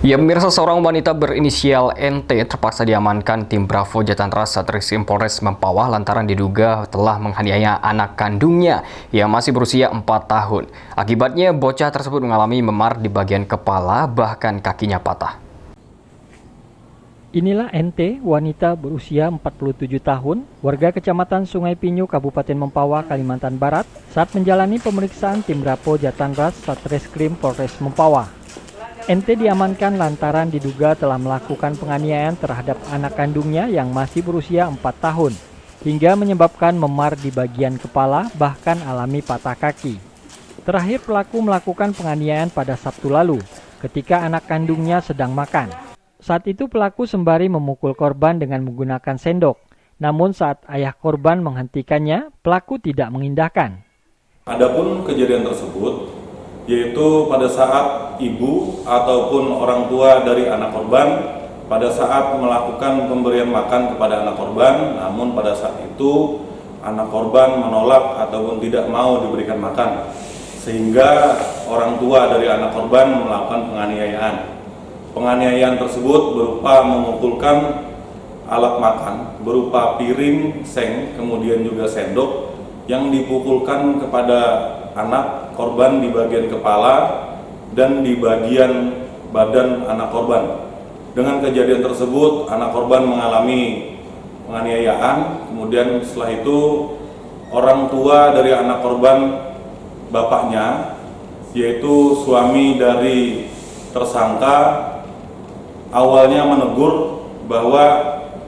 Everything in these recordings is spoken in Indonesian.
Ya, pemirsa, seorang wanita berinisial NT terpaksa diamankan tim Bravo Jatan Ras Satreskrim Polres Mempawah lantaran diduga telah menganiaya anak kandungnya yang masih berusia 4 tahun. Akibatnya, bocah tersebut mengalami memar di bagian kepala, bahkan kakinya patah. Inilah NT, wanita berusia 47 tahun, warga Kecamatan Sungai Pinyu, Kabupaten Mempawah, Kalimantan Barat, saat menjalani pemeriksaan tim Bravo Jatan Ras Satreskrim Polres Mempawah. NT diamankan lantaran diduga telah melakukan penganiayaan terhadap anak kandungnya yang masih berusia 4 tahun, hingga menyebabkan memar di bagian kepala, bahkan alami patah kaki. Terakhir pelaku melakukan penganiayaan pada Sabtu lalu, ketika anak kandungnya sedang makan. Saat itu pelaku sembari memukul korban dengan menggunakan sendok, namun saat ayah korban menghentikannya, pelaku tidak mengindahkan. Adapun kejadian tersebut, yaitu pada saat ibu ataupun orang tua dari anak korban pada saat melakukan pemberian makan kepada anak korban, namun pada saat itu anak korban menolak ataupun tidak mau diberikan makan, sehingga orang tua dari anak korban melakukan penganiayaan. Penganiayaan tersebut berupa memukulkan alat makan berupa piring, seng, kemudian juga sendok yang dipukulkan kepada anak korban di bagian kepala dan di bagian badan anak korban. Dengan kejadian tersebut, anak korban mengalami penganiayaan. Kemudian setelah itu orang tua dari anak korban, bapaknya, yaitu suami dari tersangka, awalnya menegur bahwa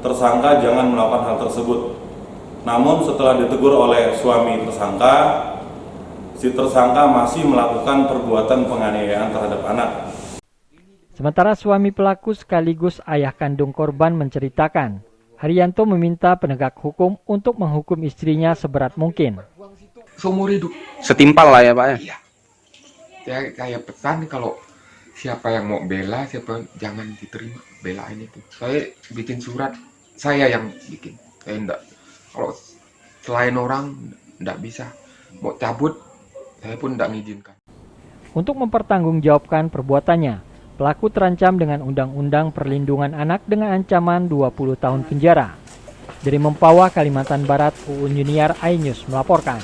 tersangka jangan melakukan hal tersebut. Namun setelah ditegur oleh suami tersangka, si tersangka masih melakukan perbuatan penganiayaan terhadap anak. Sementara suami pelaku sekaligus ayah kandung korban menceritakan, Haryanto meminta penegak hukum untuk menghukum istrinya seberat mungkin. Seumur hidup. Setimpal lah ya Pak ya? Iya. Ya kayak pesan kalau siapa yang mau bela, siapa jangan diterima, belain itu. Saya bikin surat, saya yang bikin. Saya enggak, kalau selain orang enggak bisa. Mau cabut, saya pun enggak mengizinkan. Untuk mempertanggungjawabkan perbuatannya, pelaku terancam dengan Undang-Undang Perlindungan Anak dengan ancaman 20 tahun penjara. Dari Mempawah, Kalimantan Barat, Uun Yuniar, iNews melaporkan.